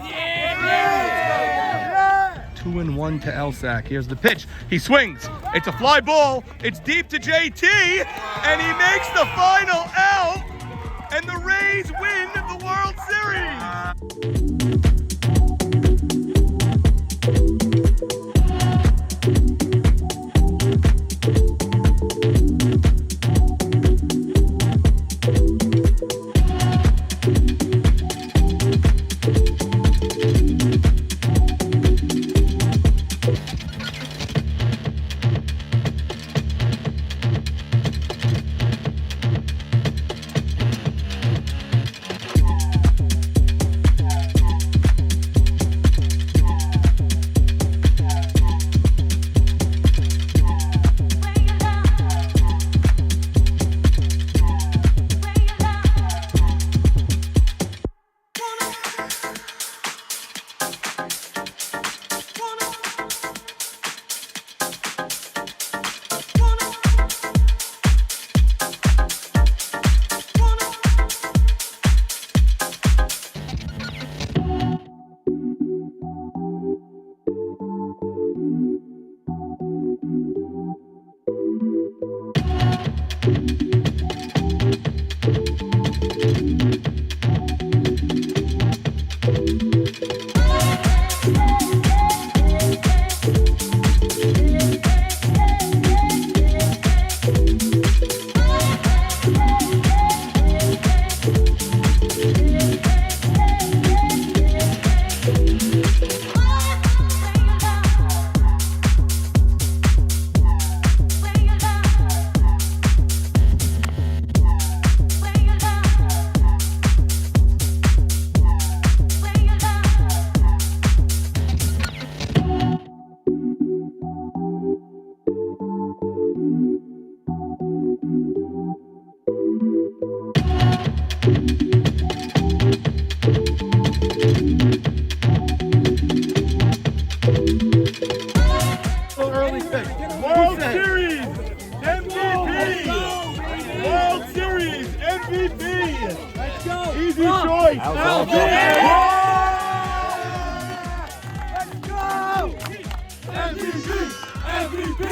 Yeah! 2-1 to Elsack. Here's the pitch. He swings. It's a fly ball. It's deep to JT, and he makes the final out, and the Rays win the World Series. World Series MVP! World Series MVP! Let's go! Easy choice! Let's go! MVP! MVP!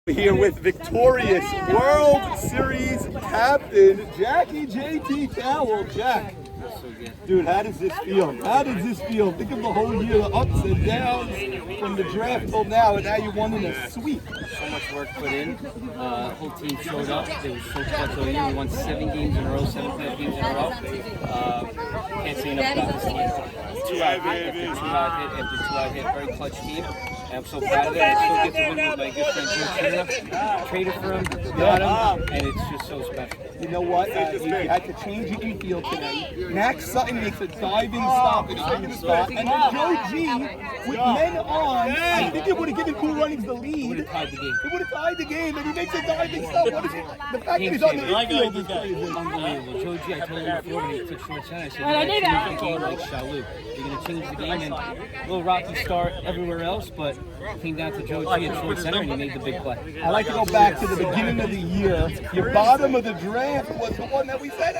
Here with victorious World Series captain Jackie JT Cowell. Jack, dude, how does this feel? How does this feel? Think of the whole year, the ups and downs from the draft till now, and now you won in a sweep. So much work put in. The whole team showed up. They were so clutch all year. We won 7 games in a row, 7 playoff games in a row. Can't say enough about this team. 2-out hit after 2-out hit after 2-out hit. Very clutch team. And I'm so proud of it. I still get to win with my good friend Joe. Traded for him, got him, and it's just so special. You know what? You had to change the infield tonight. Max Sutton makes a diving stop in a second spot, and then Joe G, with men on, I think it would have given Cool Runnings the lead. It would have tied the game. It would have tied the game, and he makes a diving stop. What is it? The fact that he's on the infield is crazy. Unbelievable. Joe G, I told him before when he took short center, I said, you're going to change the game like Shalu. You're going to change the game, and a little rocky start everywhere else, but it came down to Joe G at short center, and he made the big play. I like to go back to the beginning of the year. Your bottom of the draft was the one that we said,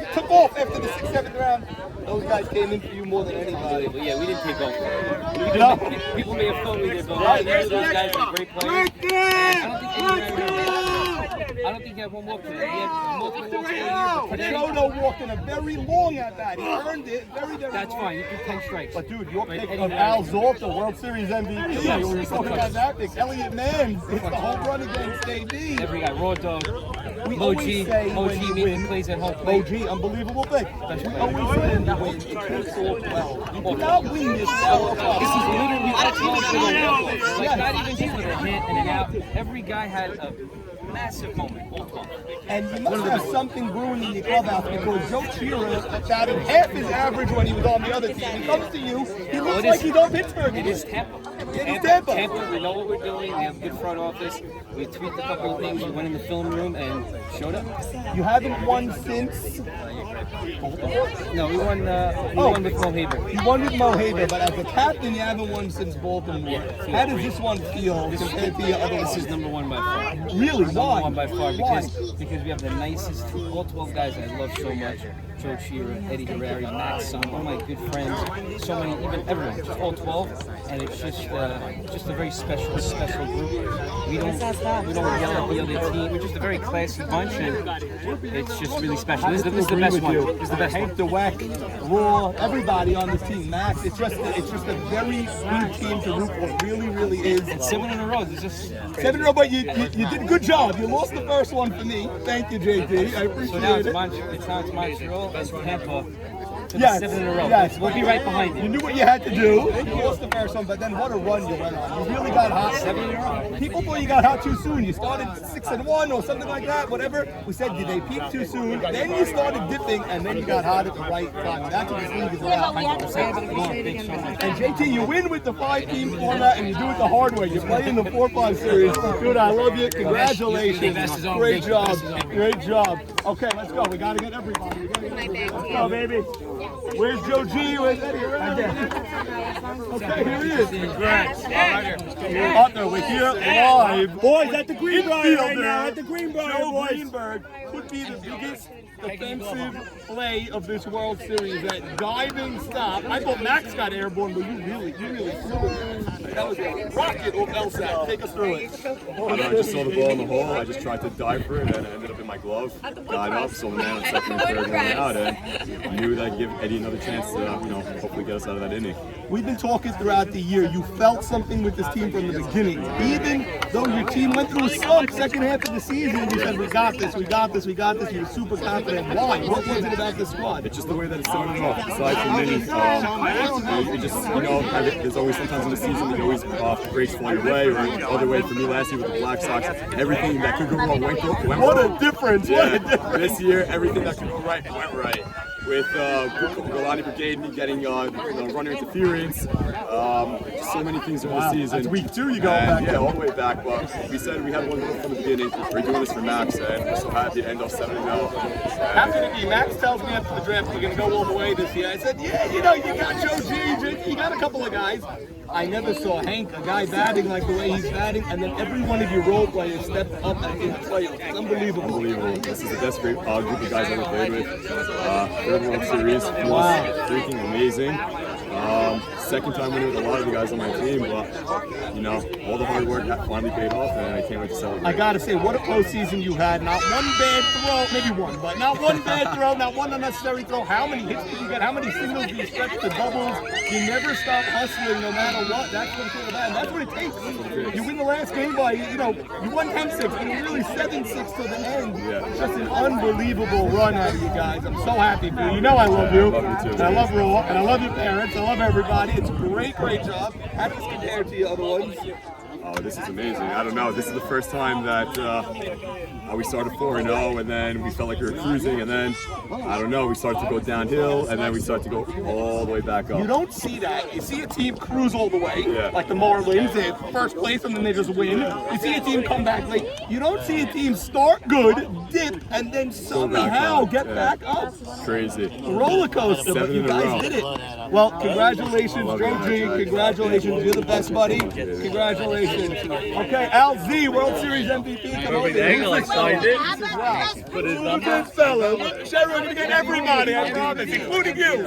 you took off after the 6th, 7th round. Those guys came in for you more than anybody. But yeah, we didn't take off. People may have thought we did, but those guys were great players. I don't think I don't think he had one walk today. He had multiple walks all year. But today, Pachoto walked in a very long at bat. He earned it very, very that's long. fine. You can 10 strikes. But dude, your pick Eddie of Harris. Al Zolta, World Series MVP. Yes. We were talking about that pick. Elliott Mann hits the home run against KB. Every guy, Raw Dog, We always say when Moji you meets win, plays at home plate. OG, unbelievable thing. We always say when you win, it takes all 12. You cannot win this all 12. This is literally like not even just like a hit and an out. Every guy had a massive moment. All 12. And you must have something brewing in your clubhouse because Joe Chira batted half his average when he was on the other team. He comes to you, he looks like he's on Pittsburgh. It is Tampa. Tampa. We know what we're doing. We have a good front office. We tweaked a couple of things. We went in the film room and showed up. You haven't won since. No, we won with Mo Haber. You won with Mo Haber, but as a captain, you haven't won since Baltimore. How does this one feel compared to your other This ones? is number one by far. Really? Number Why? one by far Why? because we have the nicest team. All 12 guys I love so much. Joe Chira, Eddie Harari, Matt's son, all my good friends, so many, even everyone, just all 12, and it's just a very special group. We don't yell at the other team. We're just a very classy bunch, and it's just really special. This is the best one. This is the best one. The WEC, Raw, everybody on this team, Max. It's just a very good team to root for. It really, really is. It's 7 in a row. It's just 7 in a row, but you did a good job. You lost the first one for me. Thank you, JT. I appreciate so now it. it's Montreal and Tampa. Yes, 7 in a row. yes. We'll be right behind You you. knew what you had to do. You lost the first one, but then what a run you went on. You really got hot. 7 in a row. People thought you got hot too soon. You started 6-1 or something like that, whatever. We said, did they peak too soon? Then you started dipping, and then you got hot at the right time. That's what this league is about. And JT, you win with the 5-team format, and you do it the hard way. You play in the 4-5 series. Dude, I love you. Congratulations. Great job. Great job. Okay, let's go. We got to get everybody. Let's go, baby. Where's Joe G? Where's Eddie? Okay, here he is. Congrats. Partner, we're here live. Boys, at the Greenbrier right Infielder now, at the Greenbrier, Joe boys. Greenberg could be the biggest defensive play of this World Series. That diving stop. I thought Max got airborne, but you really flew it. That was a rocket off LSAT. Take us through it. I just saw the ball in the hole. I just tried to dive for it, and it ended up in my glove. Got up, saw the man on second and third going out, and knew that I'd give Eddie another chance to, hopefully get us out of that inning. We've been talking throughout the year. You felt something with this team from the beginning. Even though your team went through a slump second half of the season, you said, we got this, we got this, we got this. You were super confident. Why? What was it about this squad? It's just the way that it's starting off. Aside from many, it just, there's always sometimes in the season that you always breaks fly your way, or the other way for me last year with the Black Sox. Everything that could go wrong went What wrong. a difference! Yeah. What a difference! This year, everything that could go right went right. With Golani Brigade, me getting runner interference, so many things over the season. That's week 2 you go And, back. yeah, all the way back. But we said we had one goal from the beginning. We're doing this for Max, and we're so happy to end off 7-0. How could it be? Max tells me after the draft we're going to go all the way this year. I said, yeah, you got Joe G, JT, you got a couple of guys. I never saw Hank, a guy batting like the way he's batting, and then every one of your role players stepped up in the playoffs. It's unbelievable. Unbelievable. This is the best group of guys I've ever played with. Third World Series feels freaking amazing. Second time winning with a lot of the guys on my team, but all the hard work finally paid off, and I can't wait to celebrate. I gotta say, what a postseason you had. Not one bad throw, maybe one, but not one bad throw, not one unnecessary throw. How many hits did you get? How many singles did you stretch to doubles? You never stop hustling no matter what. That's what it's all about, and that's what it takes. You win the last game by, you won 10-6, but you really 7-6 to the end. Yeah. Just an unbelievable run out of you guys. I'm so happy for you. You know I love you. I love you too. And I love Raw, and I love your parents. I love everybody. It's a great job. How does this compare to your other ones? Oh, this is amazing. I don't know. This is the first time that we started 4-0, and then we felt like we were cruising, and then, I don't know, we started to go downhill, and then we started to go all the way back up. You don't see that. You see a team cruise all the way, Yeah. like the Marlins, they're first place and then they just win. You see a team come back late. You don't see a team start good, dip, and then somehow get back up. Crazy. Roller coaster, but 7 you in a guys row. did it. Well, congratulations, Joe G. Congratulations. You're the best, buddy. Congratulations. Okay, Al Z, World Series MVP. Come on. Put his number. Good fellow. Sherry, we're going to get everybody, I promise, including you.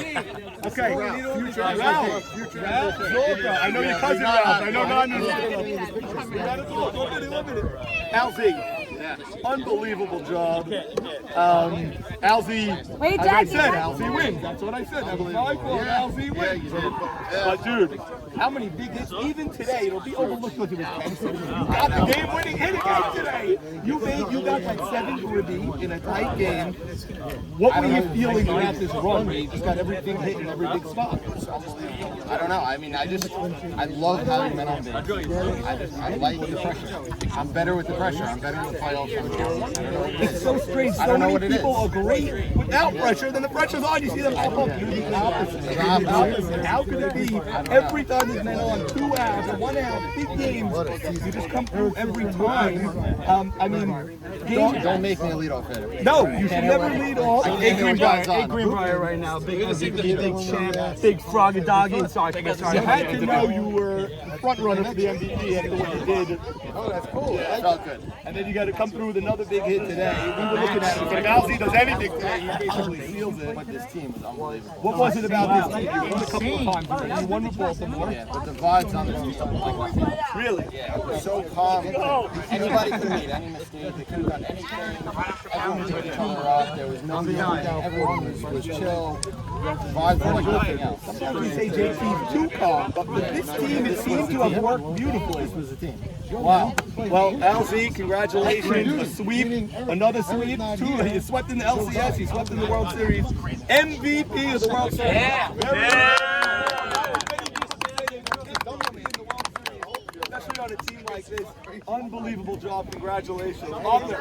Okay, future Ralph. Ralph Zolka. I know your cousin Ralph. I know non. We got to talk. 1 minute. Al Z. Unbelievable job. Alzy, Wait, as I Jackie, said, what? Alzy wins. That's what I said. That was my fault. Alzy wins. But dude, how many big hits? Even today, it'll be overlooked because it was 10. You got the game-winning hit again today. You got that 7th ribby in a tight game. What were you feeling throughout this run where you just got everything hit in every big spot? I don't know. I mean, I love having men on base. I like the pressure. I'm better with the pressure. I'm better with playoffs. I don't know what it It's is. so strange. I So don't know many what it people is. are great without pressure. Then the pressure's on. You see them pop up. You're the opposite. You're the opposite. How could it be? Every time there's men on 2 outs or 1 out, big games, you just come through every time. I mean, games. Don't make me a leadoff hitter. No, you should never lead off. Greenbrier right now. Big champ. Big froggy doggy. Sorry. You had to know you were front runner for the MVP after what you did. Oh, that's cool. That felt good. And then you got to come through with another big hit today. We were looking at it. If Alzy does anything today, he basically seals it. But this team is unbelievable. What was it about this team? You won a couple of times. You won with Baltimore. Yeah, but the vibes on this team are like my team. Really? Yeah, it was so calm. Anybody could make any mistake. They could have done anything. Everyone took each other up. There was no behind. Everyone was chill. Vibes were like nothing else. Sometimes we say JT's too calm, but with this team, it seemed to have worked beautifully. This was a team. Wow. Well, Alzy, congratulations. A sweep, another sweep. You swept in the LCS, you swept in the World Series. MVP of the World Series. Especially on a team like this. Unbelievable job. Congratulations.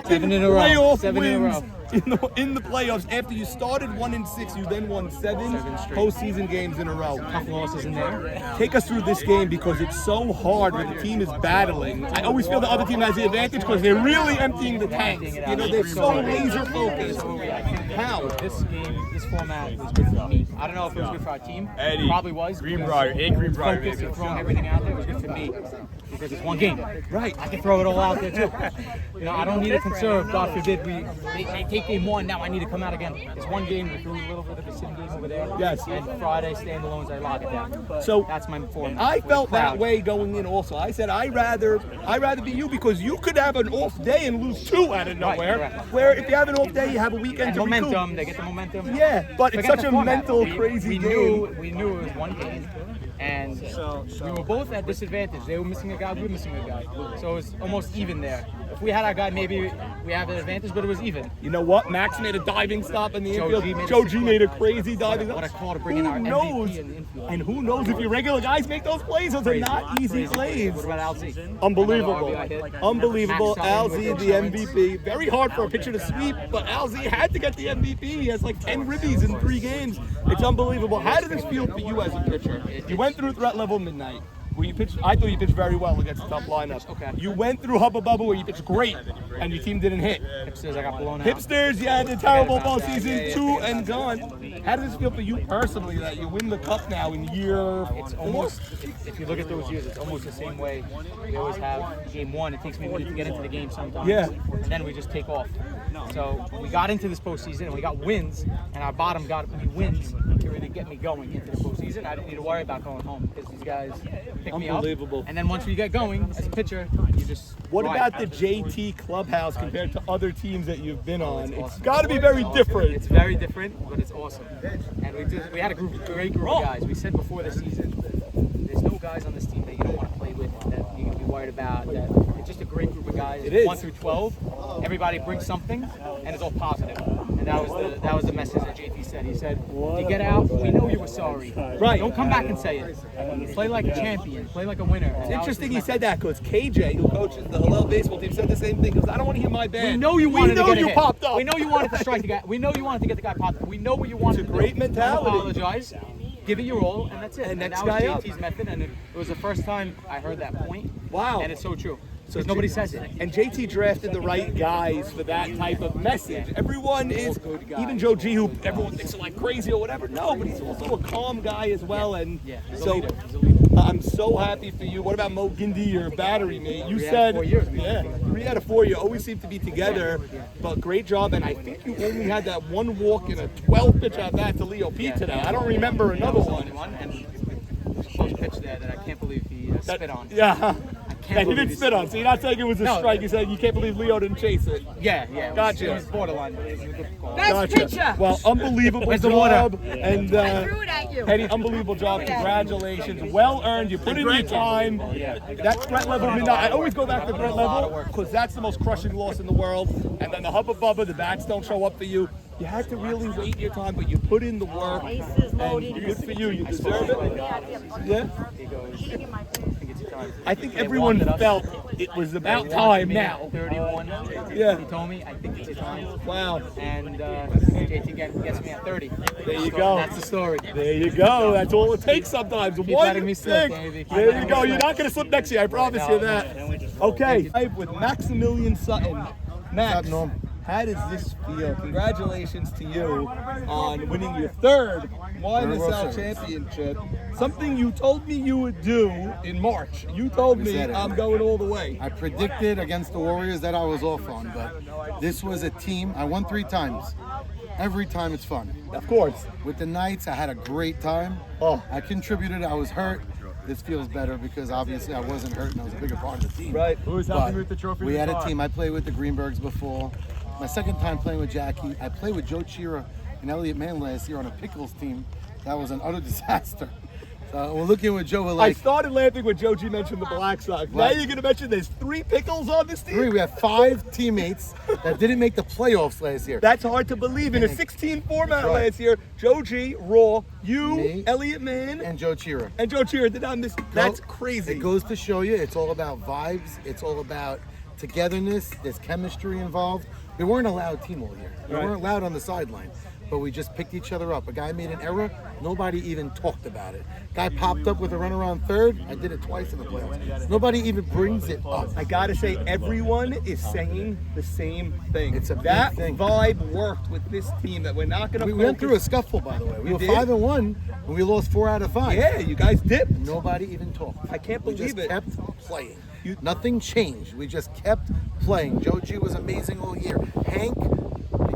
7 in a row. Playoff 7 in a row. wins in the playoffs. After you started 1-6, you then won 7 postseason games in a row. Tough losses in there. Take us through this game because it's so hard when the team is battling. I always feel the other team has the advantage because they're really emptying the tanks. You know, they're so laser focused. How? This format was good for me. I don't know if it was good for our team. Eddie, Probably was. Greenbrier, Greenbrier, Focused and throwing everything out there was good for me because it's one game. Right. I can throw it all out there too. You know, I don't need to conserve. God forbid they take game 1. Now I need to come out again. It's one game. We threw a little bit of a sim game over there. Yes. And Friday standalones, I lock it down. So That's my format. I felt that Proud. way going in also. I said I'd rather be you because you could have an off day and lose 2 out of nowhere. correct. Where if you have an off day, you have a weekend to recoup. Momentum. They get the momentum. Yeah, but it's Forget such the a format. mental, crazy we game. we knew it was one game, and we were both at disadvantage. They were missing a guy, we were missing a guy, so it was almost even there. If we had our guy, maybe we have an advantage, but it was even. You know what? Max made a diving stop in the Joe infield. G made a Joe G sick made a play. crazy diving What a stop. call to bring in our Who MVP knows? in the infield. And who knows if your regular guys make those plays? Those are not easy plays. What about Alzy? Unbelievable. Another RBI hit. Unbelievable. Max Allen Alzy, with the insurance. MVP. Very hard for a pitcher to sweep, but Alzy had to get the MVP. He has like 10 ribbies in 3 games. It's unbelievable. How did this feel for you as a pitcher? You went through threat level midnight. Where you pitched, I thought you pitched very well against a tough lineup. Okay. You went through Hubba Bubba where you pitched great, and your team didn't hit. Hipsters, I got blown out. Hipsters, you had a terrible ball about that. season, Yeah. 2 and gone. How does this feel for you personally that you win the cup now in year? It's almost, if you look at those years, it's almost the same way. We always have game 1. It takes me a minute to get into the game sometimes. Yeah. And then we just take off. So we got into this postseason and we got wins, and our bottom got me wins to really get me going into the postseason. I didn't need to worry about going home because these guys pick me up. Unbelievable. And then once we get going as a pitcher, you just. What ride. about the JT clubhouse compared to other teams that you've been on? It's got to be very different. It's very different, but it's awesome. And we had a great group of guys. We said before the season, there's no guys on this team that you don't want to play with, that you're going to be worried about. That it's just a great group of guys. It is. 1 through 12. Everybody brings something, and it's all positive. And that was the message that JT said. He said, if you get out, we know you were sorry. Right. Don't come back and say it. Play like a champion. Play like a winner. It's interesting he said that because KJ, who coaches the Hillel baseball team, said the same thing. Because I don't want to hear my band. We know you wanted to get a hit. popped up. We know you wanted to strike the guy. We know you wanted to get the guy popped up. We know what you wanted It's a to great do. mentality. Don't apologize. Give it your all, and that's it. And that next was guy up. JT's method, and it was the first time I heard that point. Wow. And it's so true. So Because nobody says it. And JT drafted the right guys for that type of message. Everyone is, even Joe G, who everyone thinks are like crazy or whatever. No, but he's also a calm guy as well. And Yeah, he's a so leader. He's a leader. I'm so happy for you. What about Mo Gindi, your battery mate? You 3 out said, of 4 years. yeah, 3 out of 4. You always seem to be together. But great job. And I think you only had that one walk in a 12 pitch at bat to Leo Pete today. I don't remember another That was the only one. one, and there's a close pitch there that I can't believe he spit on. Yeah. I can't he believe didn't spit on, so you're not saying it was a No. strike. You're saying you can't believe Leo didn't chase it. Yeah. Gotcha. It was borderline, but it was a good call. Gotcha. Well, unbelievable Where's the job. water? And Eddie, unbelievable job. Congratulations. Well earned. You put in your time. That threat level, I always go back to threat level because that's the most crushing loss in the world. And then the Hubba Bubba, the bats don't show up for you. You had to really wait your time, but you put in the work. And good for you. You deserve it. Yeah. I think everyone felt it was about time now. 31. Yeah. He told me, I think it's time. Wow. And JT gets me at 30. There you go. That's the story. There you go. That's all it takes sometimes. Keep One letting me slip, thing. baby. Keep There letting you me go. slip. You're not going to slip next year. I promise you that. Okay. With Maximilian Sutton. Max, how does this feel? Congratulations to you on winning your third YMSL championship. Something you told me you would do in March. You told me I'm going all the way. I predicted against the Warriors that I was off on, but this was a team. I won 3 times. Every time it's fun. Of course. With the Knights, I had a great time. Oh. I contributed. I was hurt. This feels better because obviously I wasn't hurt and I was a bigger part of the team. Right. Who was But helping with the trophy? we had a team. I played with the Greenbergs before. My second time playing with Jackie. I played with Joe Chira and Elliot Mann last year on a Pickles team. That was an utter disaster. So we're looking with Joe. We're I like, started laughing when Joe G mentioned the Black Sox. Now Right. you're going to mention there's 3 Pickles on this team? 3. We have 5 teammates that didn't make the playoffs last year. That's hard to believe. In a 16 format That's right. last year, Joe G, Raw, you, Me, Elliot Mann, and Joe Chira. and Joe Cheer did on this. That's crazy. It goes to show you, it's all about vibes. It's all about togetherness. There's chemistry involved. We weren't allowed team all year. We weren't allowed on the sideline. But we just picked each other up. A guy made an error. Nobody even talked about it. Guy popped up with a runner on third. I did it twice in the playoffs. Nobody even brings it up. I gotta say, everyone is saying the same thing. It's a big that thing. vibe worked with this team. That we're not gonna. We went through a scuffle, by the way. We were did? 5-1, and we lost 4 out of 5. Yeah, you guys dipped. Nobody even talked. I can't We believe just it. kept playing. Nothing changed. We just kept playing. Joe G was amazing all year. Hank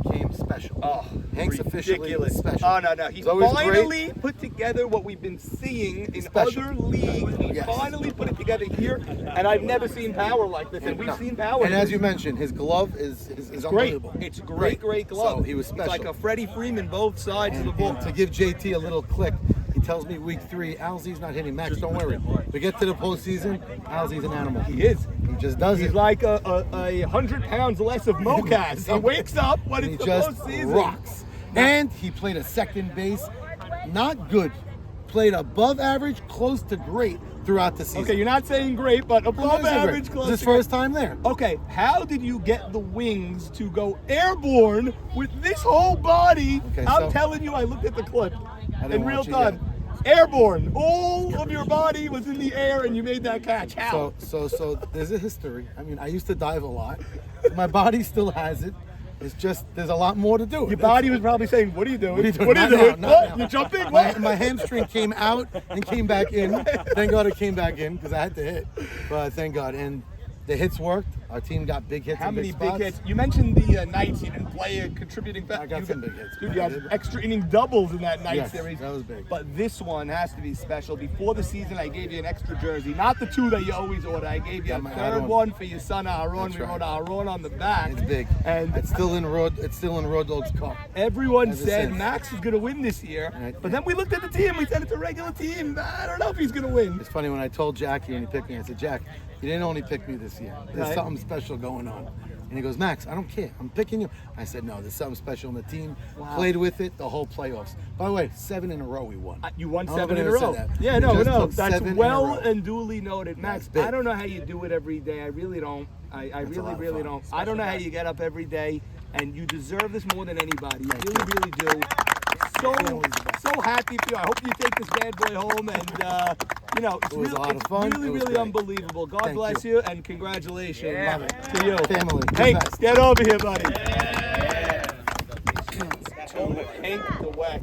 became special. Oh, Hank's officially ridiculous. special. Oh no, he He's always finally put together what we've been seeing in Special. other leagues. He Yes. finally put it together here, and I've never seen power like this. And we've seen power. And as you mentioned, his glove is great. unbelievable. It's great glove. So he was special. It's like a Freddie Freeman, both sides of the ball. And to give JT a little click, he tells me week 3, Alzie's not hitting. Max, don't worry. We get to the postseason, Alzie's an animal. He is. He just does He's it. like 100 pounds less of Mocas. He wakes up when And it's he the just postseason. rocks. And he played a second base, not good. Played above average, close to great throughout the season. Okay, you're not saying great, but above average. It's Close his to first time there. Okay, how did you get the wings to go airborne with this whole body? Okay, I'm so- telling you, I looked at the clip didn't in real watch it time. Airborne. All of your body was in the air and you made that catch. How? So there's a history. I mean, I used to dive a lot. My body still has it. It's just there's a lot more to do. Your body was probably saying, what are you doing? What are you doing? What are you Not doing? now, not What? now. You're jumping? My, What? my hamstring came out and came back in. Thank God it came back in because I had to hit. But thank God. And the hits worked. Our team got big hits. How in many big big spots. hits? You mentioned the Knights. You didn't play a contributing factor. I got some big hits. Dude, you I had did. extra inning doubles in that Knights Yes, series. that was big. But this one has to be special. Before the season, I gave you an extra jersey. Not the 2 that you always order. I gave you a my third add-on. one for your son, Aaron. That's We right. wrote Aaron on the back. It's big. And It's still in Road Dog's car. everyone Ever said since. Max is going to win this year. Right. But then we looked at the team. We said it's a regular team. I don't know if he's going to win. It's funny when I told Jackie when he picked me, I said, Jack, you didn't only pick me this year. There's Right. something special going on. And he goes, Max, I don't care. I'm picking you. I said, no, there's something special in the team. Wow. Played with it the whole playoffs. By the way, 7 in a row we won. You won I don't know 7 if in a I ever row. said that. Yeah, We no. just took That's 7 in a well row. and duly noted. Max, big. I don't know how you do it every day. I really don't. I a really, lot of really fun. don't. I don't know how you get up every day, and you deserve this more than anybody. You really, really do. So happy for you. I hope you take this bad boy home, and it's It was really, a lot of it's fun. really, It was really great. unbelievable. God Thank bless you, and congratulations to you. Family. the Hank, best. get over here, buddy. Hank the Wack.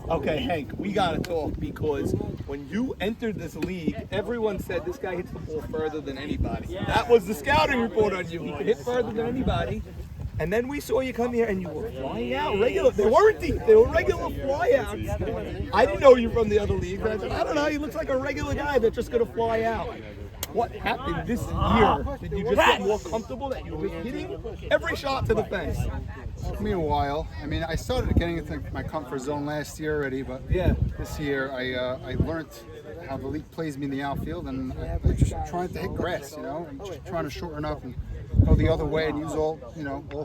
Okay, Hank, we gotta talk because when you entered this league, everyone said this guy hits the ball further than anybody. That was the scouting report on you. He could hit further than anybody. And then we saw you come here and you were flying out regular. They weren't deep. They were regular flyouts. I didn't know you from the other leagues. I said, I don't know. He looks like a regular guy that's just gonna fly out. what happened this year? Did you just get more comfortable that you were hitting every shot to the fence? Took me a while. I mean, I started getting into my comfort zone last year already, but this year I learned how the league plays me in the outfield, and I'm just trying to hit grass, you know, and just trying to shorten up and go the other way and use all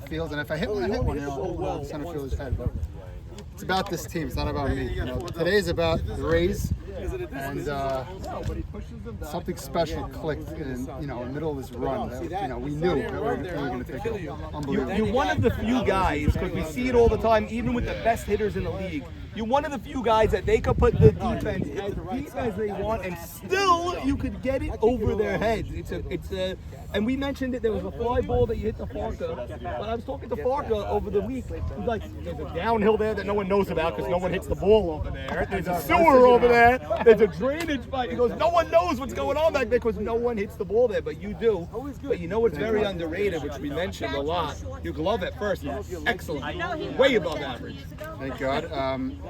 fields. And if I hit one, I hit one, you know, center fielder's head. But it's about this team. It's not about me. You know, today is about the Rays, and something special clicked in the middle of this run. That, we knew that we were going to take it. Unbelievable. You're one of the few guys, because we see it all the time, even with the best hitters in the league. You're one of the few guys that they could put the defense as deep as they want, and still you could get it over their heads. And we mentioned that there was a fly ball that you hit to Farka, but I was talking to Farka over the week. He's like, there's a downhill there that no one knows about because no one hits the ball over there. There's a sewer over there. There's a drainage pipe. He goes, no one knows what's going on back there because no one hits the ball there, but you do. But you know what's very underrated, which we mentioned a lot? Your glove at first, excellent, way above average. Thank God.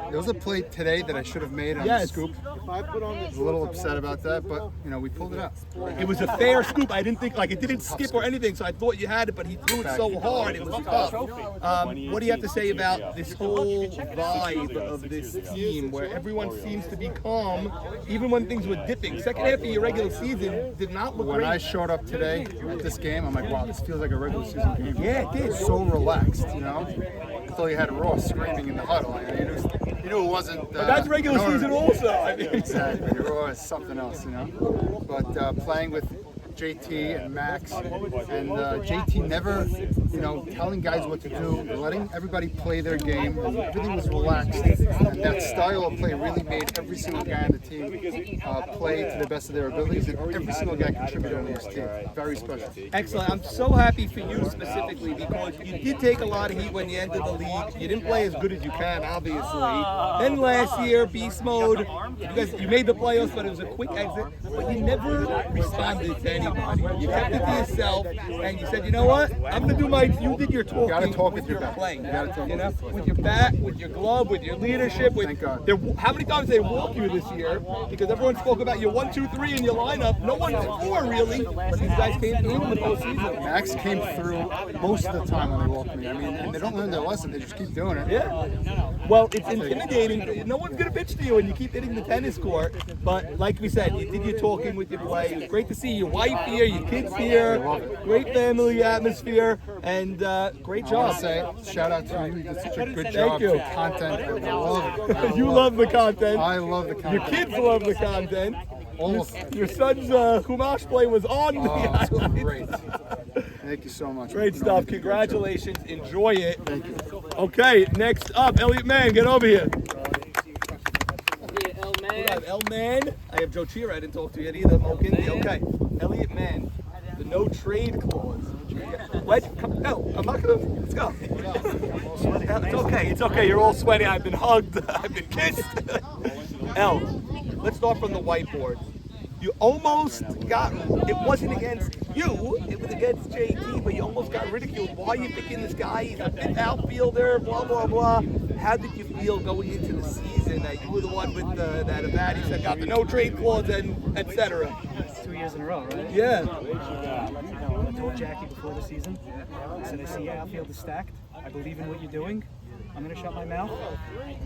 There was a play today that I should have made on the scoop. I was a little upset about that, but we pulled it out. It was a fair scoop. I didn't think it didn't skip or anything, so I thought you had it, but he threw it so hard it was tough. What do you have to say about this whole vibe of this team, where everyone seems to be calm, even when things were dipping? Second half of your regular season did not look great. When I showed up today at this game, I'm like, wow, this feels like a regular season game. Yeah, it did. So relaxed, Until you had Ross screaming in the huddle. You knew it wasn't. But that's regular season also. I mean. Exactly. Ross is something else, But playing with JT and Max, and JT never, telling guys what to do, letting everybody play their game. Everything was relaxed, and that style of play really made every single guy on the team play to the best of their abilities, and every single guy contributed on this team. Very special. Excellent. I'm so happy for you specifically because you did take a lot of heat when you entered the league. You didn't play as good as you can, obviously. Then last year, beast mode, you made the playoffs, but it was a quick exit. But you never responded to anybody. You kept it to yourself, and you said, you know what? I'm going to do you did your talking. You got to talk with your bat. Playing. You got to talk with your bat, with your glove, with your leadership. Thank God. How many times they walk you this year? Because everyone spoke about your 1, 2, 3 in your lineup. No one before, really. But these guys came through in the postseason. Max came through most of the time when they walked me. I mean, and they don't learn their lesson. They just keep doing it. Yeah. Well, it's intimidating. No one's going to pitch to you when you keep hitting the tennis court. But like we said, you did your talking with your play. It was great to see your wife here, your kids here. Great family atmosphere, and great job. I want to say, shout out to you. You did such a good job. Thank you. The content, I love it. You love the content. I love the content. Your kids love the content. Almost. Your son's Chumash play was on the highlights. Great. Thank you so much. Great stuff. Congratulations. Enjoy it. Thank you. Okay, next up, Elliot Mann, get over here. El Man. I have Joe Cheer. I didn't talk to you yet either. Okay. Elliot Mann. The no trade clause. No, I'm not gonna. Let's go. It's okay. You're all sweaty. I've been hugged. I've been kissed. Let's start from the whiteboard. You almost got. It wasn't against you. It was against JT, but you almost got ridiculed. Why are you picking this guy? He's a fifth outfielder. Blah blah blah. How did you feel going into the season that you were the one with that bat? He said got the no trade clause and etc. 2 years in a row, right? Yeah. I told Jackie before the season, I said, I see your outfield is stacked. I believe in what you're doing. I'm going to shut my mouth.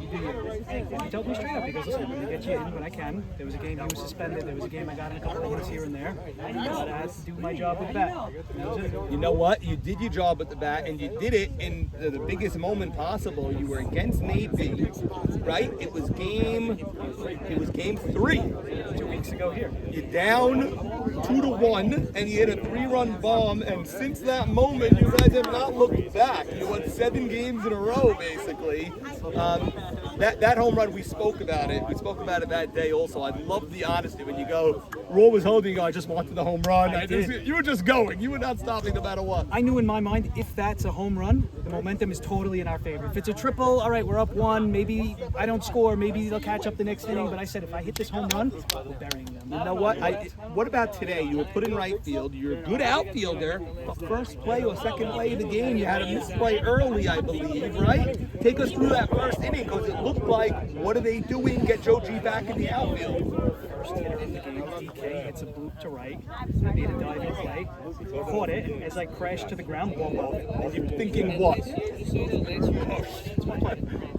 You do you. And he told me straight up, he goes, listen, I'm going to get you in when I can. There was a game he was suspended. There was a game I got in a couple of hits here and there. I had to do my job with the bat. That was it. You know what? You did your job with the bat, and you did it in the biggest moment possible. You were against Navy, right? It was game 3. 2 weeks ago here. You're down 2-1, and you hit a 3-run bomb, and since that moment, you guys have not looked back. You won 7 games in a row, basically. That home run, we spoke about it. We spoke about it that day also. I love the honesty when you go, Raw was holding you, I just wanted the home run. You were just going. You were not stopping no matter what. I knew in my mind, if that's a home run, the momentum is totally in our favor. If it's a triple, all right, we're up 1. Maybe I don't score. Maybe they'll catch up the next inning. But I said, if I hit this home run, we're burying them. You know what? What about today? You were put in right field. You're a good outfielder. But first play or second play of the game, you had a misplay early, I believe, right? Take us through that first inning, because it looked like What are they doing? Get Joe G back in the outfield. First hit in the game, DK hits a bloop to right. I made a diving play, caught it, and as I crashed to the ground, ball off. And you're thinking what?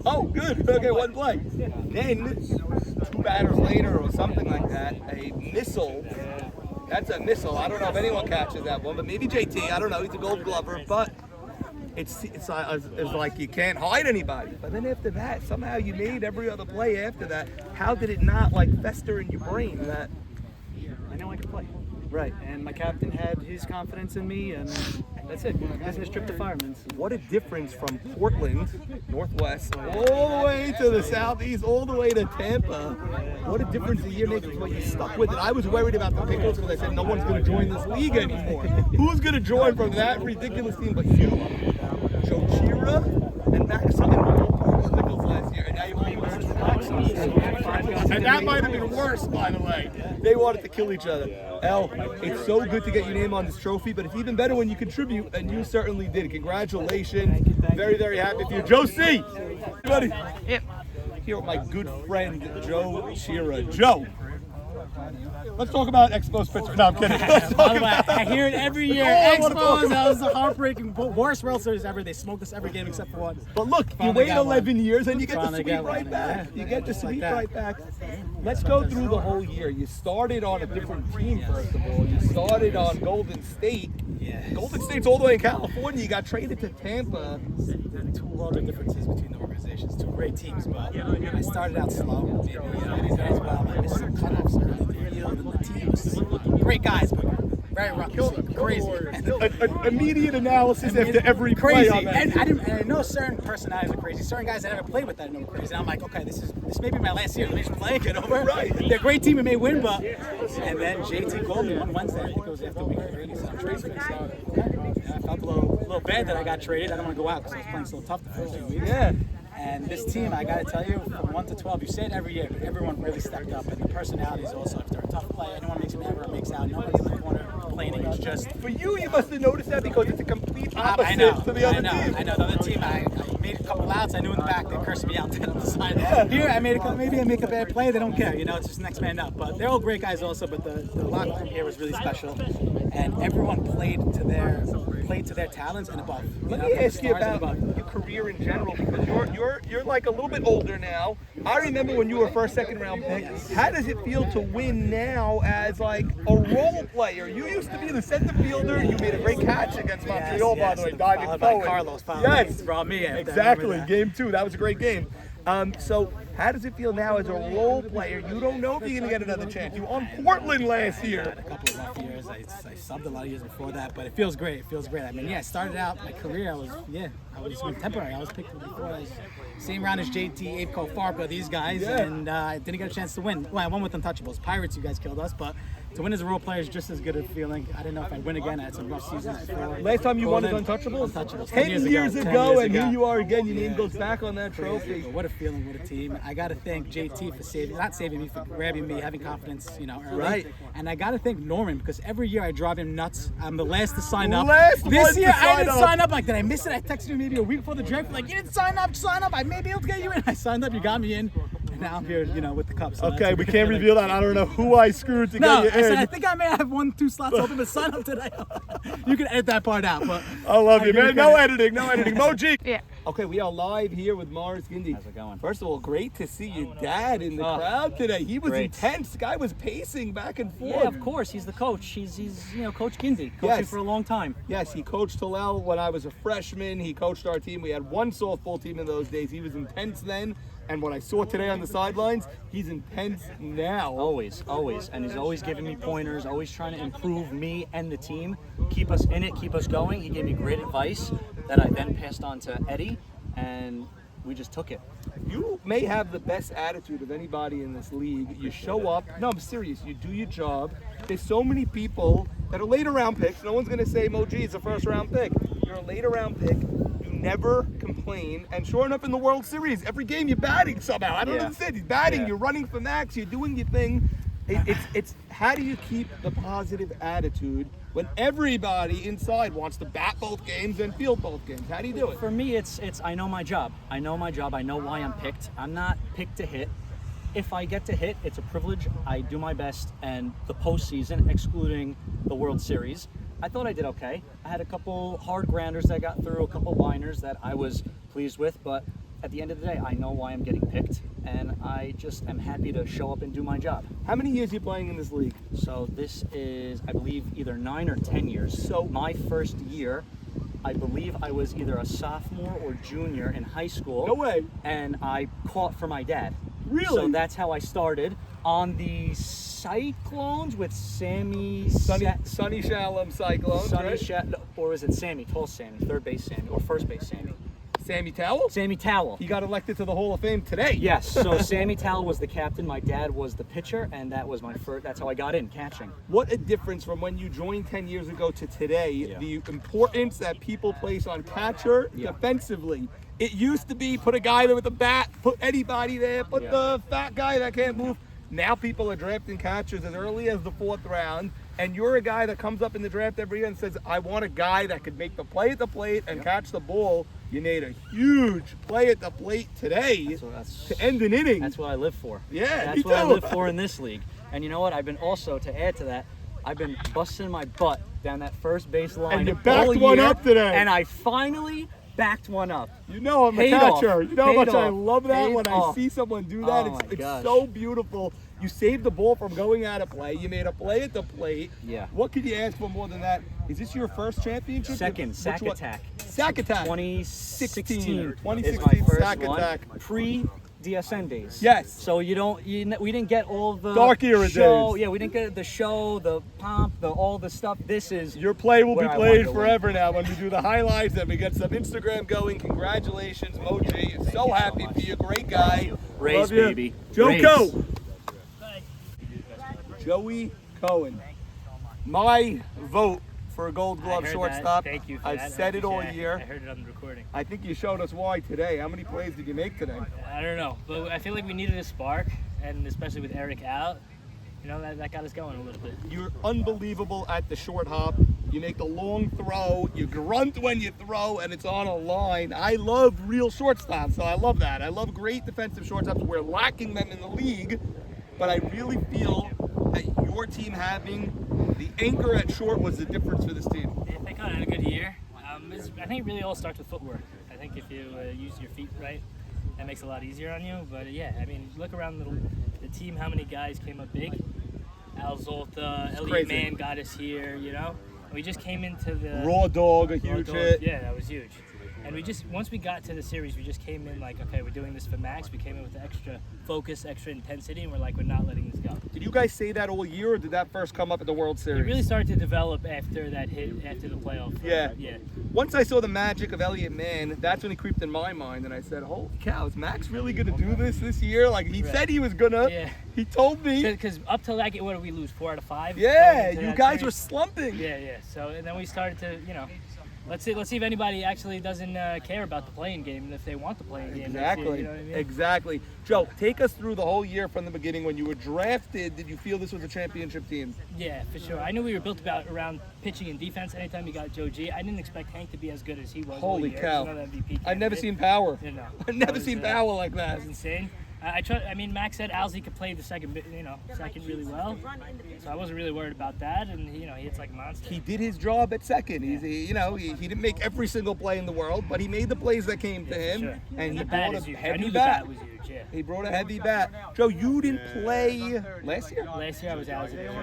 Oh, good. Okay, one play. Then, 2 batters later or something like that, a missile. That's a missile. I don't know if anyone catches that one, but maybe JT. I don't know. He's a Gold Glover, but it's like you can't hide anybody. But then after that, somehow you made every other play after that. How did it not like fester in your brain that? I know I could play. Right. And my captain had his confidence in me, and that's it. Business trip to Fireman's. What a difference from Portland, Northwest, all the way to the Southeast, all the way to Tampa. What a difference a year makes, but you stuck with it. I was worried about the Pickles because I said no one's going to join this league anymore. Who's going to join from that ridiculous team but you, Joe Chira, and Max Sutton were all Portland Pickles last year, and now you're being and that might have been worse, by the way. They wanted to kill each other. El, it's so good to get your name on this trophy, but it's even better when you contribute, and you certainly did. Congratulations. Very, very happy for you. Joe C. Everybody. Yep. Here with my good friend, Joe Chira. Joe. Let's talk about Expos pitcher. No, I'm kidding. By the way, I hear it every year. Expos, that was the heartbreaking, worst World Series ever. They smoked us every game except for one. But look, you Finally wait got 11 one. years and you get the Finally sweep got right one. back. Yeah. You get the Just like sweep that. right back. Let's go through the whole year. You started on a different team, first of all. You started on Golden State. Yeah. Golden State's all the way in California. You got traded to Tampa. There are 2 world of differences between the organizations. 2 great teams, but I started out slow. Maybe as well. I missed some cutoffs early in the field, and the team was great guys, but very rough. Crazy. Immediate analysis after every Crazy. play on that. And I know certain personalities are crazy. Certain guys I never played with that I know are crazy. And I'm like, okay, this may be my last year. Let me just play, get over. Right. They're a great team and may win, but and then JT called me one Wednesday. I think it was after week 3. He said I'm traded. So I felt a little bad that I got traded. I don't want to go out because I was playing so tough the first 2 weeks. Yeah. And this team, I got to tell you, from 1 to 12, you say it every year, but everyone really stepped up. And the personalities also. If they're a tough play, anyone makes an error or makes out. Nobody's in the corner complaining. It's just. For you must have noticed that because it's a complete opposite I know. to the other team. I know. The other team, I made a couple outs. I knew in the back they cursed me out dead on the side. Here, I made a couple. Maybe I make a bad play. They don't care. It's just next man up. But they're all great guys also. But the locker room here was really special, and everyone played to their talents and above. Let me ask you about your career in general because you're like a little bit older now. I remember when you were first, second round pick. How does it feel to win now as like a role player? You used to be the center fielder. You made a great catch against Montreal, by the way, diving Followed by forward. Carlos. Yes, brought me in. exactly. Game 2. That was a great game. So how does it feel now as a role player? You don't know if you're going to get another chance. You were on Portland last year. I had a couple of rough years. I subbed a lot of years before that, but it feels great. It feels great. I mean, I started out my career. I was temporary. I was picked before. I was same round as JT, Apco, Farpa, these guys, and I didn't get a chance to win. Well, I won with Untouchables. Pirates, you guys killed us, but to win as a role player is just as good a feeling. I didn't know if I'd win again. I had some rough seasons before. Last time you won is Golden. Untouchables? 10 years ago, and here you are again. Your name goes back on that trophy. But what a feeling, what a team. I got to thank JT for not saving me, for grabbing me, having confidence, early. Right. And I got to thank Norman because every year I drive him nuts. I'm the last to sign up. Last this one to year I sign didn't up. sign up. Like, did I miss it? I texted you maybe a week before the draft. Like, you didn't sign up. I may be able to get you in. I signed up. You got me in. And now I'm here, with the Cubs. So Okay, we can't reveal that. I don't know who I screwed to No, get you in. I think I may have 1-2 slots open, but sign up today. You can edit that part out. But I love you, give man. you No credit. editing, no editing. Moji. Yeah. Okay, we are live here with Morris Gindy. How's it going? First of all, great to see your dad in the crowd today. He was great. intense. The guy was pacing back and forth. Yeah, of course. He's the coach. He's Coach Gindy, coaching Yes. for a long time. Yes, he coached Hillel when I was a freshman. He coached our team. We had one softball team in those days. He was intense then. And what I saw today on the sidelines, he's intense now. Always. And he's always giving me pointers, always trying to improve me and the team, keep us in it, keep us going. He gave me great advice that I then passed on to Eddie, and we just took it. You may have the best attitude of anybody in this league. You show up. No, I'm serious. You do your job. There's so many people that are later round picks. No one's going to say Moji is a first round pick. You're a later round pick. You never complain. And sure enough, in the World Series, every game you're batting somehow. I don't understand. He's batting. Yeah. You're running for max. You're doing your thing. It's how do you keep the positive attitude when everybody inside wants to bat both games and field both games? How do you do it? For me, it's I know my job. I know my job. I know why I'm picked. I'm not picked to hit. If I get to hit, it's a privilege. I do my best, and the postseason, excluding the World Series, I thought I did okay. I had a couple hard grounders that got through, a couple liners that I was pleased with, but at the end of the day, I know why I'm getting picked, and I just am happy to show up and do my job. How many years are you playing in this league? So this is, I believe, either 9 or 10 years. So my first year, I believe I was either a sophomore or junior in high school. No way. And I caught for my dad. Really? So that's how I started on the Cyclones with Sammy. Sonny Shalom Cyclones, right? Or is it Sammy? Tall Sammy, third base Sammy, or first base Sammy? Sammy Towell? Sammy Towell. He got elected to the Hall of Fame today. Yes. So Sammy Towell was the captain. My dad was the pitcher, and that was my first. That's how I got in catching. What a difference from when you joined 10 years ago to today. Yeah. The importance that people place on catcher defensively. It used to be put a guy there with a bat, put anybody there, put the fat guy that can't move. Now people are drafting catchers as early as the 4th round, and you're a guy that comes up in the draft every year and says, I want a guy that could make the play at the plate and catch the ball. You made a huge play at the plate today to end an inning. That's what I live for. Yeah, that's what I live for in this league. And you know what? I've been also, to add to that, I've been busting my butt down that first base line. And you backed one up today. And I finally backed one up. You know I'm a catcher. You know how much I love that when I see someone do that. It's so beautiful. You saved the ball from going out of play. You made a play at the plate. Yeah. What could you ask for more than that? Is this your first championship? Second, Sack Attack. Sack Attack. 2016 2016 is my first Sack one. Attack. Pre-DSN days. Yes. So we didn't get all the Dark era show. days. Yeah, we didn't get the show, the pomp, all the stuff. This is your play will be where I played wanted to forever now when we do the highlights and we get some Instagram going. Congratulations, Moji. So happy for you. Great guy. Raise, Love you. baby. Joko. Joey Cohen. My vote for a Gold Glove shortstop. Thank you for I've that. said it all year. I heard it on the recording. I think you showed us why today. How many plays did you make today? I don't know, but I feel like we needed a spark, and especially with Eric out, you know, that got us going a little bit. You're unbelievable at the short hop. You make the long throw. You grunt when you throw, and it's on a line. I love real shortstops, so I love that. I love great defensive shortstops. We're lacking them in the league, but I really feel that your team having the anchor at short was the difference for this team. Yeah, they kind of had a good year. I think it really all starts with footwork. I think if you use your feet right, that makes it a lot easier on you. But yeah, I mean, look around the team, how many guys came up big. Al Zolta, Elliot Mann got us here, you know? We just came into the... Raw Dog, a huge hit. Yeah, that was huge. And we just, once we got to the series, we just came in like, okay, we're doing this for Max. We came in with extra focus, extra intensity, and we're like, we're not letting this go. Did you guys say that all year, or did that first come up at the World Series? It really started to develop after that hit, after the playoff. Yeah. Yeah. Once I saw the magic of Elliot Mann, that's when he creeped in my mind, and I said, holy cow, is Max really going to do this year? Like, he said he was going to. Yeah. He told me. Because up till that game, what did we lose, 4 out of 5? Yeah, you guys were slumping. Yeah. So, and then we started to, you know, let's see if anybody actually doesn't care about the playing game, and if they want the playing game. Exactly. You know what I mean? Exactly. Joe, take us through the whole year from the beginning. When you were drafted, did you feel this was a championship team? Yeah, for sure. I knew we were built around pitching and defense. Anytime you got Joe G, I didn't expect Hank to be as good as he was. Holy cow. MVP I've never seen power. You know, I've never seen power like that. That was insane. I mean, Max said Alzi could play the second really well, so I wasn't really worried about that. And he hits like a monster. He did his job at second. He didn't make every single play in the world, but he made the plays that came to him. Sure. And he the brought bat a is huge. I heavy knew the bat. bat was huge. Yeah. He brought a heavy bat. Joe, you didn't play last year. Last year I was out of the drill,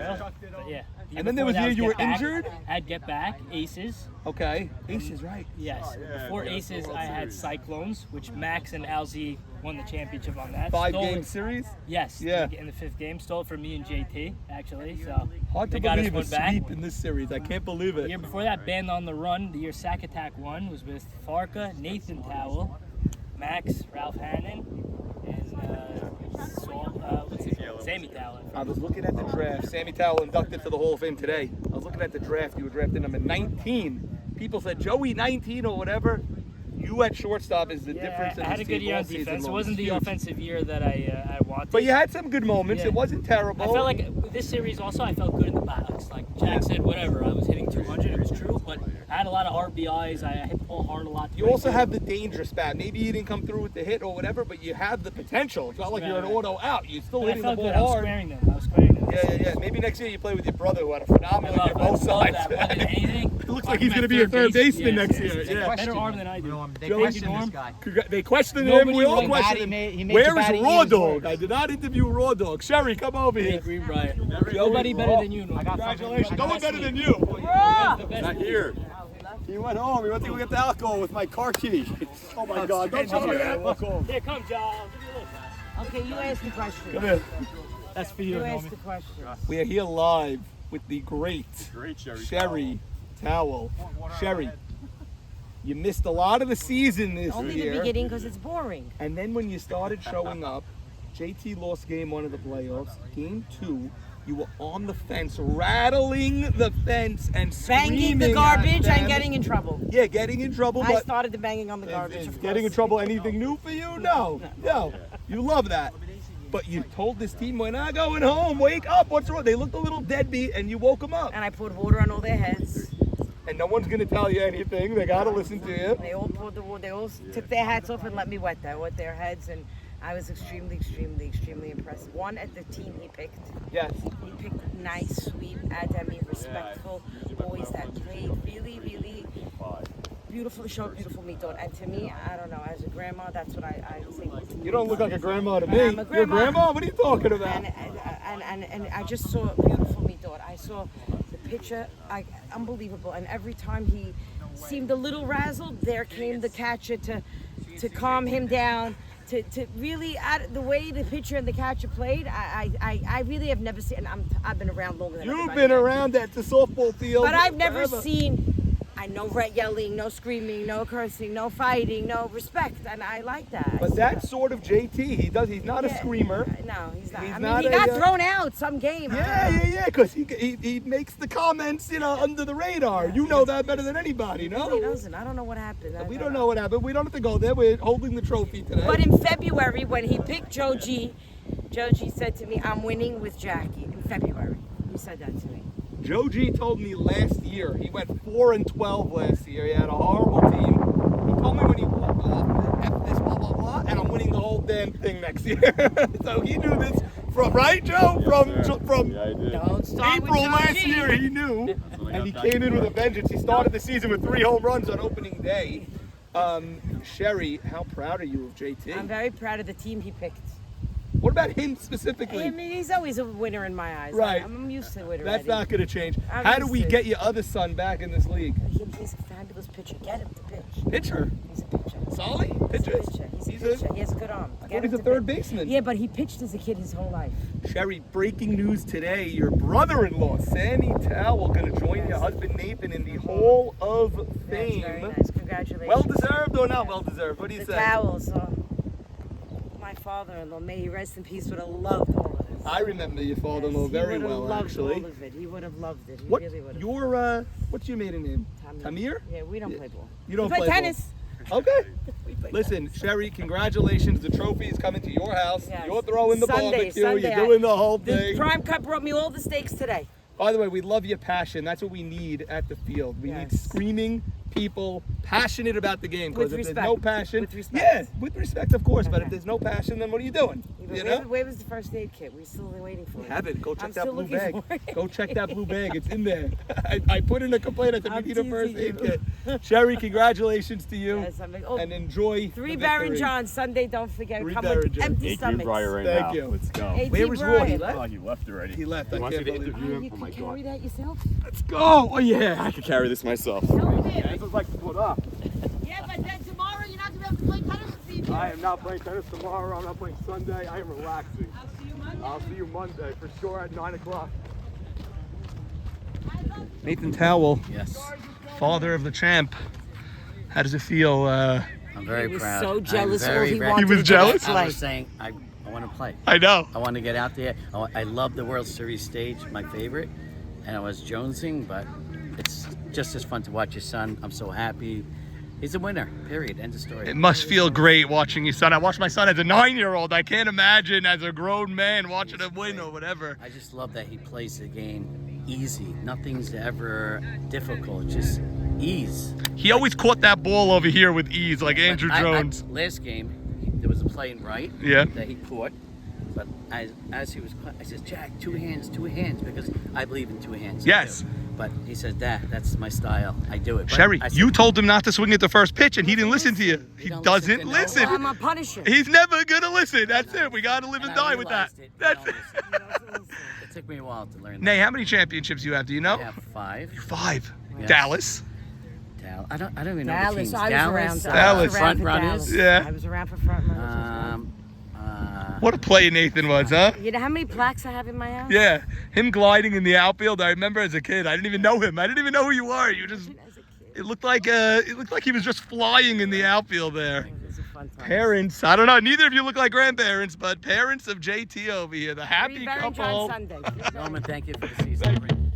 but yeah. And then there was a year you were injured? I'd get back, Aces. Okay. Aces, right. Yes. Before Aces, I had Cyclones, which Max and Alzi won the championship on that. 5-game series? Yes. Yeah. In the 5th game. Stole it from me and JT, actually. So hard to they got us believe a one back. sweep in this series. I can't believe it. The year before that, Band on the Run, the year Sack Attack won, was with Farka, Nathan Towell, Max, Ralph Hannon, and Sammy Towell. I was looking at the draft. Sammy Towell inducted to the Hall of Fame today. I was looking at the draft. You were drafted number 19. People said, Joey 19 or whatever. you at shortstop is the difference. I had a good year on defense. It wasn't the offensive year that I wanted. But you had some good moments. Yeah. It wasn't terrible. I felt like with this series also, I felt good in the box. Like Jack said, whatever. I was hitting 200. It was true, but I had a lot of RBIs. I hit the ball hard a lot. You also have the dangerous bat. Maybe you didn't come through with the hit or whatever, but you have the potential. It's not like you're an auto out. You're still But I hitting the felt ball good. I was hard. squaring them. I was squaring them. Yeah. Maybe next year you play with your brother who had a phenomenal year both sides. It looks like he's going to be a third baseman next year. Yeah. Better arm than I do. They Joey questioned this Norm. guy. They questioned Nobody him. We all really questioned He him. made Where the is baddie Raw eat his Dog? words. I did not interview Raw Dog. Sherry, come over here. Green Bright. Nobody better than you. Congratulations. No one better than you. Not here. He went home. He went to go get the alcohol with my car key. Oh my God! Don't tell me that. Walk home. Here, come, John. Okay, you ask the question. Come here. That's for you, You ask homie. the question. We are here live with the great Sherry Towel. Sherry, you missed a lot of the season this Only the year. beginning because it's boring. And then when you started showing up, JT lost game 1 of the playoffs. Game 2, you were on the fence, rattling the fence and screaming Banging the at garbage them. and getting in trouble. Yeah, getting in trouble. I But started the banging on the garbage. is of getting in course. trouble anything new for you? No. You love that. But you told this team, we're not going home. Wake up. What's wrong? They looked a little deadbeat, and you woke them up. And I poured water on all their heads. And no one's going to tell you anything. They got to listen to you. They all poured the water. They all took their hats off and let me wet their heads. And I was extremely impressed. One, at the team he picked. Yes. He picked nice, sweet, Adami, respectful boys that played really beautiful, showed beautiful midot. And to me, I don't know, as a grandma, that's what I think. You don't look like a grandma to I'm me. a You're a grandma. grandma? What are you talking about? And I just saw beautiful midot. I saw the picture, unbelievable. And every time he seemed a little razzled, there came the catcher to calm him down. To really, the way the pitcher and the catcher played, I really have never seen. And I've been around longer than You've everybody been else. around at the softball field. But I've never forever. seen. I no yelling, no screaming, no cursing, no fighting, no respect, and I like that. But that's sort of JT. He's not a screamer. No, he's not. He's I mean, not he a, got thrown out some game. Yeah, because he makes the comments, under the radar. You know that better than anybody, no? He doesn't. I don't know what happened. We don't know what happened. We don't have to go there. We're holding the trophy today. But in February, when he picked Joe G said to me, "I'm winning with Jackie." In February, he said that to me. Joe G told me last year, he went 4-12 last year. He had a horrible team. He told me when he walked off, F this, blah, blah, blah, and I'm winning the whole damn thing next year. So he knew this from, right, Joe? From Yeah, I did. Don't start April with Joe last G. year, he knew. And he came in with a vengeance. He started the season with 3 home runs on opening day. Sherry, how proud are you of JT? I'm very proud of the team he picked. What about him specifically? I mean, he's always a winner in my eyes. Right. I'm used to it already. That's not going to change. I'm How do used we to it. get your other son back in this league? He's a fabulous pitcher. Get him to pitch. Pitcher? He's a pitcher. Solly? He's Pitcher? a pitcher. He's a pitcher. He has a good arm. I thought he's a third baseman. Yeah, but he pitched as a kid his whole life. Sherry, breaking news today. Your brother-in-law, Sammy Towell, going to join your husband Nathan in the Hall of Fame. That's very nice. Congratulations. Well-deserved or not well-deserved? What do you The say? Towels. My father-in-law, may he rest in peace, would have loved all of this. I remember your father-in-law very well, He would have loved actually. all of it. He would have loved it. He What? really would have. What's your maiden name? Tamir? Yeah, we don't play ball. You don't we play play tennis. ball. Okay. Listen, Sherry, congratulations. The trophy is coming to your house. Yes. You're throwing the barbecue. Sunday, You're doing the whole The thing. Prime Cup brought me all the steaks today. By the way, we love your passion. That's what we need at the field. We need screaming people, passionate about the game. Because With if there's respect. no passion, With respect. yeah, with respect, of course. But if there's no passion, then what are you doing? You know? Where was the first aid kit? We're still waiting for it. Have it. Go check I'm that still blue looking bag. for it. Go check that blue bag. It's in there. I put in a complaint. I said we I'm need a first teasing aid you. kit. Sherry, congratulations to you. Yes, and enjoy 3 the Baron victory. John Sunday. Don't forget. 3 Come Baron with John. empty Hey, stomachs. Briar right Thank now. you. Let's go. Hey, Where was Roy? He Brian. left? Oh, he left already. He left. I wants can't me to believe it. interview him. You Oh my can carry god. that yourself? Let's go. Oh, yeah. I could carry this myself. This is like split up. Yeah, but then tomorrow you're not going to be able to play tennis this evening. I am not playing tennis tomorrow. I'm not playing Sunday. I am relaxing. I'll see you Monday for sure at 9 o'clock. Nathan Towell, Yes. father of the champ. How does it feel? I'm very He was proud. so I'm jealous. very, All he very- wanted was to jealous? play. I was saying, I want to play. I know. I want to get out there. I love the World Series stage, my favorite. And I was jonesing, but it's just as fun to watch your son. I'm so happy. He's a winner, period. End of story. It must feel great watching your son. I watched my son as a 9-year-old. I can't imagine as a grown man watching him win or whatever. I just love that he plays the game easy. Nothing's ever difficult, just ease. He always caught that ball over here with ease, like Andrew Jones. Last game, there was a play in right that he caught. But as he was, I said, Jack, two hands, because I believe in two hands. Yes. But he said, that's my style. I do it. But Sherry, I said, you told him not to swing at the first pitch, and he didn't listen to you. He doesn't listen. Well, I'm a punisher. He's never gonna listen. That's it. We gotta live and I die with that. realized it. That's it. It took me a while to learn that. Nay, how many championships do you have? Do you know? I have 5. 5. Yes. Dallas. I don't even know the Dallas. teams. I was around. Dallas. Front for runners. Dallas. Yeah. I was around for front runners. What a player Nathan was, huh? You know how many plaques I have in my house? Yeah. Him gliding in the outfield. I remember as a kid. I didn't even know him. I didn't even know who you were. You just. It looked like he was just flying in the outfield there. It was a fun time. Parents, I don't know. Neither of you look like grandparents, but parents of JT over here, the happy Reed Berenger couple. on Sunday. Norman, thank you for the season.